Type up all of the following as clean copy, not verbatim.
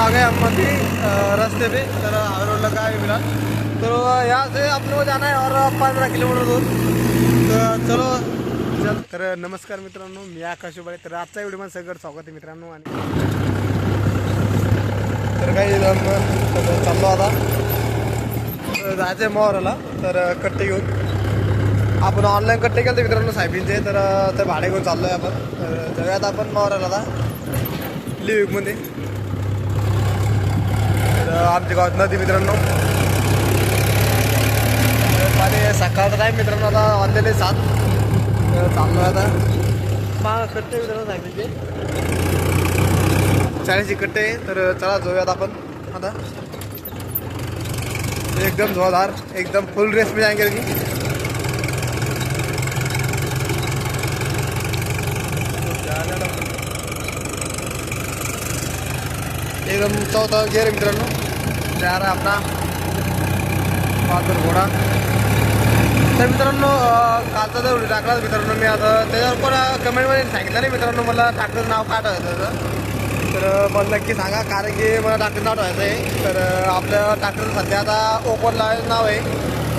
आ गए हम अभी रास्ते पे। तर हाईवे रोड लगा है फिलहाल। तो यहाँ से अपने को जाना है और 15 किलोमीटर दूर। तर चलो चल। तर नमस्कार मित्रांनो, मी आकाश उबाळे। तर आजचा व्हिडिओ सगळं स्वागत आहे मित्रांनो। आणि तर काही चाललो आता जायचं मोहराला। तर कट्टे घेऊन आपण ऑनलाईन कट्टे केले मित्रांनो साहेबींचे। तर ते भाडे घेऊन चाललो आहे आपण। तर जाऊयात आपण मोहराला आता लिव्हिकमध्ये। तर आमच्या गावात नदी मित्रांनो, पाणी सकाळचा टाईम मित्रांनो, आता वाजलेले 7। चाललो आहे आता मग कट्टे मित्रांनो साहेबींचे 40 कट्टे। तर चला जाऊयात आपण आता। एकदम जोरदार, एकदम फुल रेस में जाएंगे कि एकदम चौथा गियर मित्रांनो। जा रहा अपना बहादूर घोडा। तर मित्रांनो कालचा जो व्हिडिओ टाकला मित्रांनो मी, आता त्याच्यावर पण कमेंटमध्ये सांगितलं नाही मित्रांनो मला ट्रॅक्टरचं नाव काय ठेवायचं। तर मला नक्की सांगा, कारण की मला ट्रॅक्टर नाव ठेवायचं आहे। तर आपल्या ट्रॅक्टरचं सध्या आता ओपनला नाव आहे।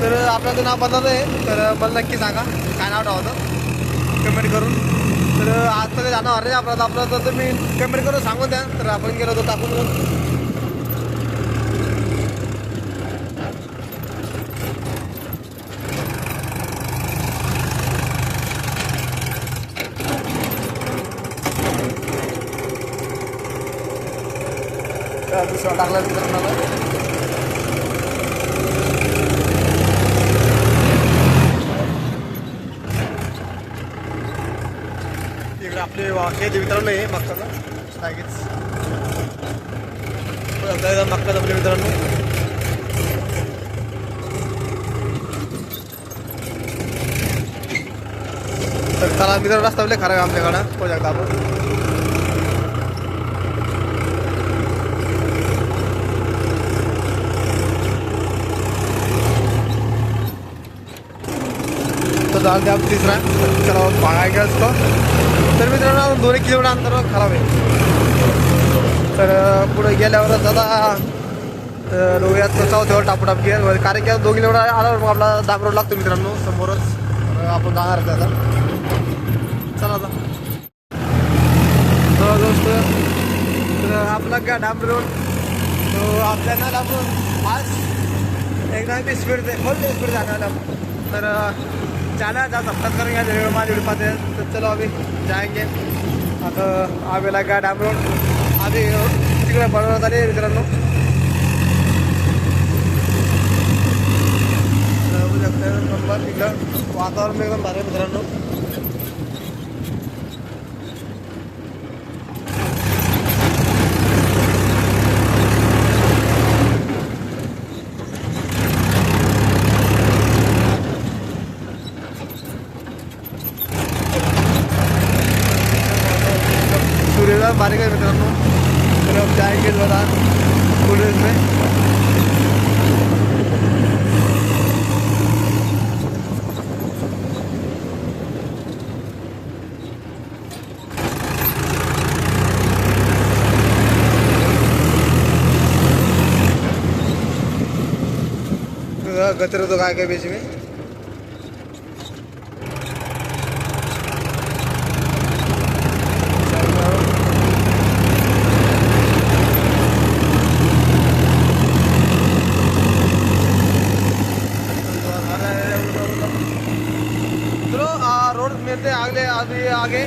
तर आपल्याला ते नाव बदललं आहे। तर मला नक्की सांगा काय नाव ठेवायचं कमेंट करून। तर आज तर जाणार नाही आपलं तर तुम्ही कमेंट करून सांगून द्या। तर आपण गेलो होतो टाकून। दुसरा टाकला मित्रांनो। इकडे आपले शेती मित्रांनो आहे मक्काचा लागेच मक्काचा आपले मित्रांनो। तर चला मित्रांनो, रस्ता खराब आहे आमच्याकडं प्रोजेक्ट आपण। चालते आप तिसरा चला बघायला असतो। तर मित्रांनो 2 किलोमीटर अंतर खराब आहे। तर पुढे गेल्यावरच आता रोयात चौथ्यावर टापूटाप गिअर, कारण की 2 किलोमीटर आल्यावर मग आपला दाब रोड लागतो मित्रांनो समोरच। आपण जाणार आहे आता। चला आता तो दोस्त, तर आपला काय डांब रोड तो आपल्याला आपण आज एकदम स्पीड फुल स्पीड जाणार आपण। तर जाना जा सप्ताह करेंगे वीडियो हमारे वीडियो पाते हैं। तो चलो अभी जाएंगे आता आवे लगा डॅम रोड। आधी तिकडे बनवण्यात आले मित्रांनो। बघू शकता नंबर इकडं वातावरण एकदम भारी मित्रांनो। बारीक है मित्रांनो। फिर हम जाएंगे बता फुल रेस में। गचरे तो गाय के बीच में रोड मिलते आगे अभी आगे।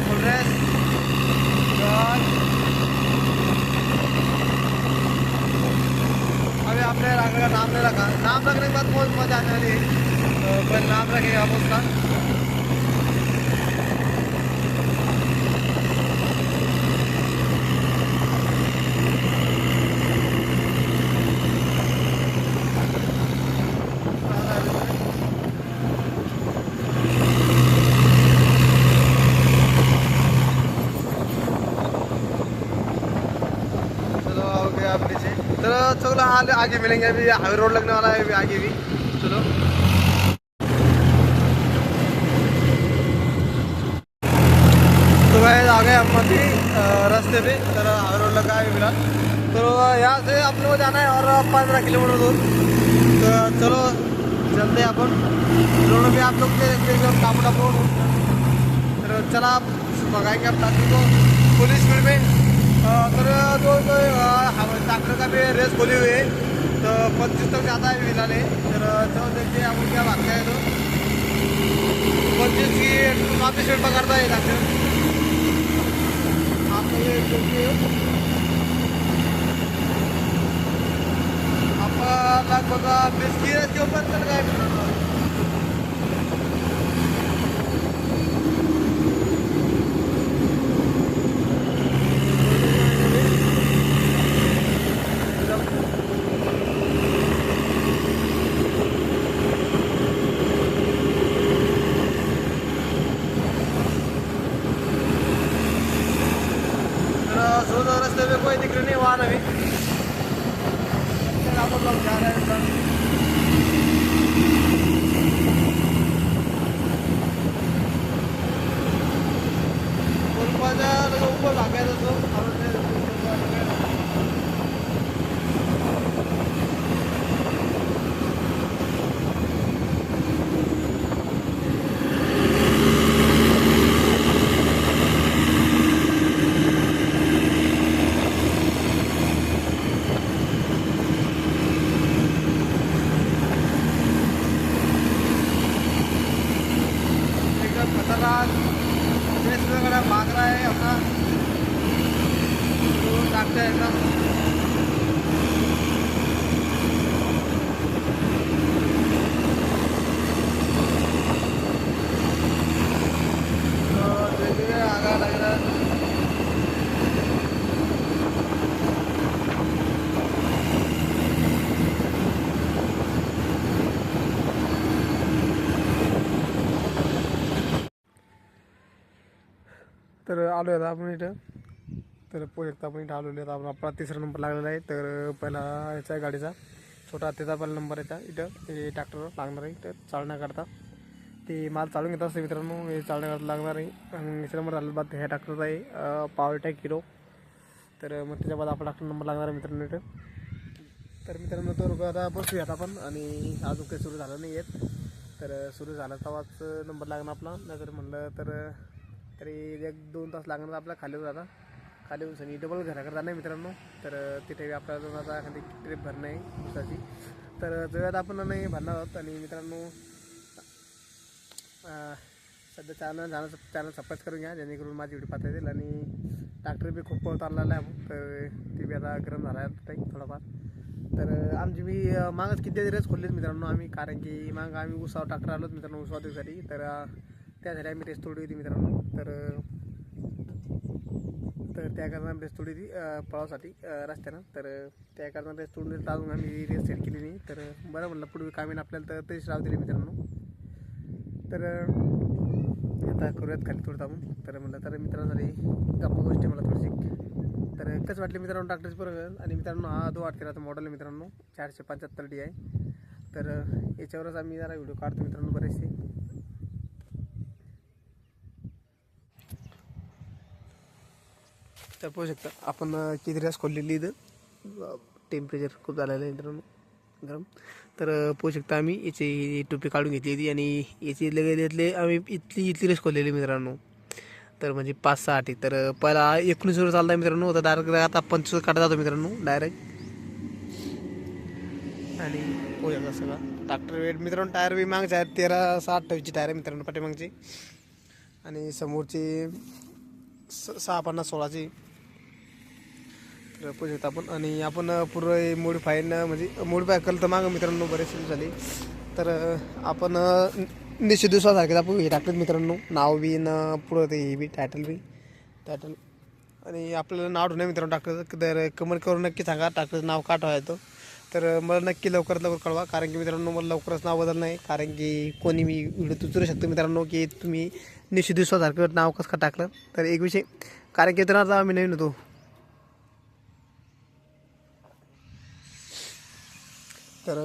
फुल रेस अभी आपने रास्ते का नाम नहीं रखा। नाम रखने के बाद बहुत मजा आने वाली है। पर नाम रखेगा आप उसका। गए आप नीचे। तो चलो आगे मिलेंगे, अभी हाईवे रोड लगने वाला है अभी आगे भी। चलो तो भाई आ गए हम अभी रास्ते पे। तर हाईवे रोड लगा है फिलहाल। तो यहाँ से अपने को जाना है और 15 किलोमीटर दूर। तो चलो चलते हैं अपन दोनों भी, आप लोग के काम रोड। तर चला आप मंगाएंगे आप ताकि को पुलिस स्पीड में। तर जो डॉक्टर का भी रेस खोली हुई है, तो 25 तक जाता है फिलहाल है। तर चलो देखिए आपको क्या भागता है। तो 25 की काफ़ी स्पीड पकड़ता है डॉक्टर। आप ये देखिए आपका लगभग 20 की रेस के ऊपर चल गए। रास्ते में कोई दिख नहीं हुआ अभी। आप लोग जा रहे हैं ऊपर आ गया तो वगैरह भाग रहा है अपना। तो डॉक्टर एकदम तो देखिए आगा लग रहा है। तर आलो आहे आपण इथं। तर पोहोचू शकता आपण इथं आलेलो आहे। आपण आपला 3रा नंबर लागलेला आहे। तर पहिला याचा आहे गाडीचा छोटा, त्याचा पहिला नंबर याचा इथं हे ट्रॅक्टर लागणार आहे। तर चालण्याकरता ते माल चालून घेत असते मित्रांनो, हे चालण्याकरता लागणार आहे। आणि 3रा नंबर झालं बाद ह्या ट्रॅक्टरचा आहे पॉवर टॅक हिरो। तर मग त्याच्या बाद आपला ट्रॅक्टर नंबर लागणार आहे मित्रांनो इथं। तर मित्रांनो तो आता बसूयात आपण, आणि अजून काही सुरू झालं नाही आहेत। तर सुरू झाला तेव्हाच नंबर लागणार आपला, नाहीतर म्हणलं तर तरी 1-2 तास लागणार आपला खाली होऊन आता। खाली होऊन सनी डबल घराकडे जाणं आहे मित्रांनो। तर तिथे आपल्याला जाऊन आता एखादी ट्रिप भरणं आहे दिवसाची। तर जवळात आपण नाही भरणार आहोत। आणि मित्रांनो सध्या चॅनल सबस्क्राईब करून घ्या, जेणेकरून माझी व्हिडिओ पाहता येतील। आणि ट्रॅक्टर बी खूप पळत आलेला आहे, तर ती बी आता गरम झाला आहे थोडाफार। तर आमची बी मागच किती रेस खोललीत मित्रांनो आम्ही, कारण की मागं आम्ही उसावर ट्रॅक्टर आलोत मित्रांनो उसावासाठी। तर त्यासाठी आम्ही रेस तोडली होती मित्रांनो। तर त्या कारणाने रेस तोडली होती पळासाठी रस्त्यानं। तर त्या कारणाने रेस तोडून अजून आम्ही रेस सेट केली नाही। तर बरं म्हणलं पुढे कामीन आपल्याला तर तेच राहू दिले मित्रांनो। तर आता करूयात खाली तोडता आपण। तर म्हणलं तर मित्रांसाठी गप्पा गोष्टी मला थोडीशी। तर कसं वाटले मित्रांनो ट्रॅक्टरची परत। आणि मित्रांनो हा 2013चा मॉडेल आहे मित्रांनो, 475 DI। तर याच्यावरच आम्ही जरा व्हिडिओ काढतो मित्रांनो बरेचसे। तर पाहू शकता आपण किती रेस खोललेली इथं। टेम्परेचर खूप झालेलं आहे मित्रांनो गरम। तर पाहू शकता आम्ही याची टोपी काढून घेतली होती, आणि याची लगेचले आम्ही इथली रेस खोललेली मित्रांनो। तर म्हणजे 5-6 8। तर पहिला 19 वर चालता मित्रांनो, तर डायरेक्ट आता 25 काढत जातो मित्रांनो डायरेक्ट। आणि पाहू शकता सगळं ट्रॅक्टर वेट मित्रांनो। टायर बी मागचे आहेत 13-6-28ची टायर आहे मित्रांनो पाठीमागची, आणि समोरची 6-50-16ची। तर पाहू शकता आपण। आणि आपण पूर्ण मॉडिफाय केलं तर मागं मित्रांनो बरेच सुरू झाले। तर आपण निश्चित दिवसासारखेच आपण हे टाकलेत मित्रांनो, नाव बी न पुढं ते हे बी टायटल आणि आपल्याला नाव ठेवणं मित्रांनो टाकलं। तर कमेंट करून नक्की सांगा टाकलं नाव का ठेवायचं। तर मला नक्की लवकरात लवकर कळवा, कारण की मित्रांनो मला लवकरच नाव बदलणं आहे। कारण की कोणी मी व्हिडिओ उचलू शकतो मित्रांनो की तुम्ही निश्चित दिवसासारखं नाव कसं का टाकलं। तर एक विषय, कारण की मित्रांनो आम्ही नवीन होतो। तर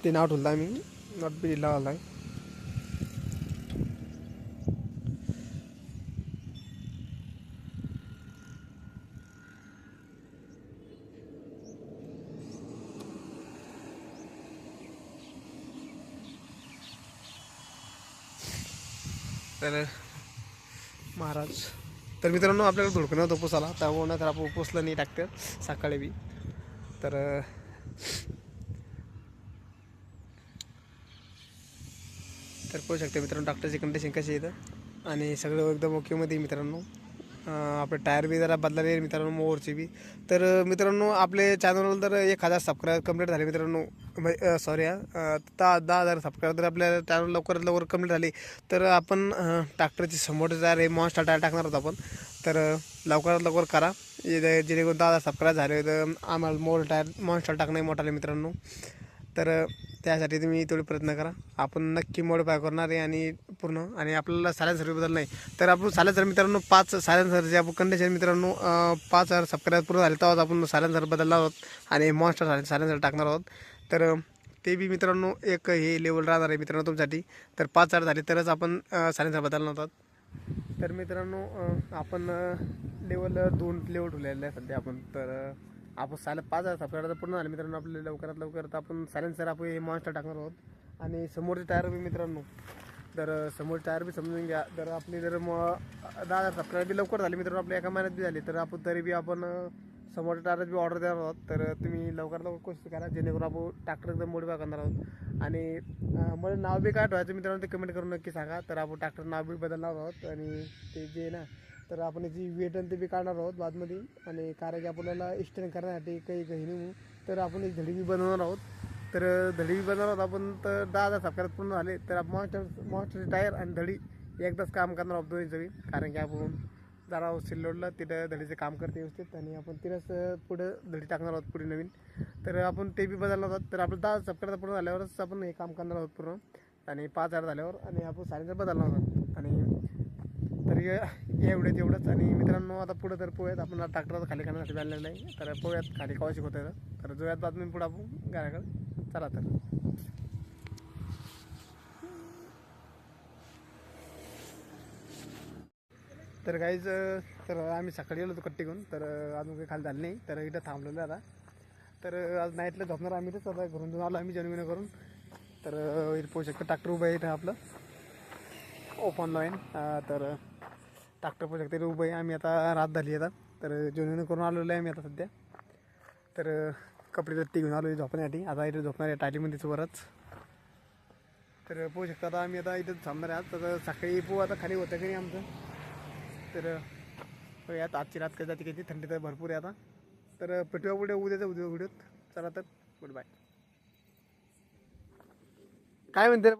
ते नाव ठेवलं आम्ही नॉट बी जिल्हा आला आहे. तर महाराज तर मित्रांनो आपल्याकडे धुडकं नव्हतं पोसाला त्यामुळे तर आपण पोचलं नाही ट्रॅक्टर सकाळी बी. तर पाहू शकता मित्रांनो ट्रॅक्टरची कंडिशन कशी येतं आणि सगळं एकदम ओकेमध्ये मित्रांनो. आपले टायर बी जरा बदलाले मित्रांनो मोरची बी. तर मित्रांनो आपले चॅनलवर जर 1000 सबस्क्राईब कंप्लीट झाले मित्रांनो, सॉरी 10,000 सबस्क्राईब जर आपल्या चॅनल लवकरात लवकर कंप्लीट झाली तर आपण ट्रॅक्टरची समोरचे टायर हे मॉन्स्टर टायर टाकणार होतो आपण. तर लवकरात लवकर करा जेणेकरून 10,000 सबस्क्राईब झाले तर आम्हाला मॉन्स्टर टाकणं मोठाले मित्रांनो. तर त्यासाठी तुम्ही थोडे प्रयत्न करा. आपण नक्की मॉडिफाय करणार आहे आणि पूर्ण आणि आपल्याला सायलेन्सर बदल नाही तर आपण सायलेन्सर मित्रांनो 5 सायलेन्सरचे आपण कंडिशन मित्रांनो 5,000 सबस्क्राईब पूर्ण झाले तेव्हाच आपण सायलेन्सर बदलणार आहोत आणि मॉन्स्टर सायलेन्सर टाकणार आहोत. तर ते बी मित्रांनो एक हे लेवल राहणार आहे मित्रांनो तुमच्यासाठी. तर 5,000 झाले तरच आपण सायलेन्सर बदलणार आहोत. तर मित्रांनो आपण लेवल 2 लेवल ठेवलेलं आहे सध्या आपण. तर आपण 5,000 सबस्क्रायबर पूर्ण झाले मित्रांनो आपले लवकरात लवकर. तर आपण सायलेन्सर आपण हे मॉन्स्टर टाकणार आहोत आणि समोरचे टायर बी मित्रांनो. तर समोरचे टायर बी समजून घ्या. तर आपली जर 10,000 सबस्क्रायबर बी लवकर झाले मित्रांनो आपल्या एका महिन्यात बी झाली तर आपण तरी बी आपण समोरच्या टायर बी ऑर्डर देणार आहोत. तर तुम्ही लवकरात लवकर कोशिश करा जेणेकरून आपण ट्रॅक्टर एकदम मॉडिफाय करणार आहोत. आणि मला नाव बी काय ठेवायचं मित्रांनो ते कमेंट करून नक्की सांगा. तर आपण ट्रॅक्टर नाव बी बदलणार आहोत आणि ते जे ना तर आपण याची वेट आणि ते बी काढणार आहोत बादमध्ये. आणि कारण की आपल्याला इस्टेन करण्यासाठी काही नाही तर आपण एक धडी बी बनवणार आहोत. तर धडी बी बनवणार आहोत आपण. तर 10,000 सबस्क्राईब पूर्ण झाले तर मॉन्स्टरचे टायर आणि धडी एकदाच काम करणार आहोत दोन्हीचं बी. कारण की आपण जरा सिल्लोडला तिथं धडीचं काम करते व्यवस्थित आणि आपण तिथंच पुढं धडी टाकणार आहोत पुढे नवीन. तर आपण ते बी बदलणार आहोत. तर आपलं 10,000 सबस्क्राईब पूर्ण झाल्यावरच आपण हे काम करणार आहोत पूर्ण आणि 5,000 झाल्यावर आणि आपण सायलेन्सर बदलणार आहोत. आणि तर या एवढ्यात एवढंच. आणि मित्रांनो आता पुढं तर पोह्यात आपण ट्रॅक्टरचा खाली करण्यासाठी आणलेलं आहे. तर पोह्यात खाली कवा शिकवता येतं. तर जोयात बातमी पुढं आपण घराकडे चला. तर काहीच तर आम्ही सकाळी गेलो होतो कट्टी घेऊन. तर अजून काही खाली झालं नाही तर इथं थांबलेलं आता. तर आज नाईटला झोपणार आम्ही तर आता घरून जाऊन आलो आम्ही जेवण करून. तर इथं पोहू शकतो ट्रॅक्टर उभं आहे इथं आपलं ओपन लाईन. तर ट्रॅक्टर पोहू शकते उभं आहे. आम्ही आता रात झाली आता तर जेवण करून आलेलो आहे आम्ही आता सध्या. तर कपडे रत्ती घेऊन आलो झोपण्यासाठी. आता इथे झोपणार आहे टालीमध्येच वरच. तर पोहू शकतो आता आम्ही आता इथं थांबणार आहे. तर सकाळी पोहू आता खाली होतं की नाही आमचं. तर यात आजची रात काही जाते काही थंडी तर भरपूर आहे आता. तर पेटवा पुढे उद्याचा व्हिडिओत चला तर गुड बाय. काय म्हणते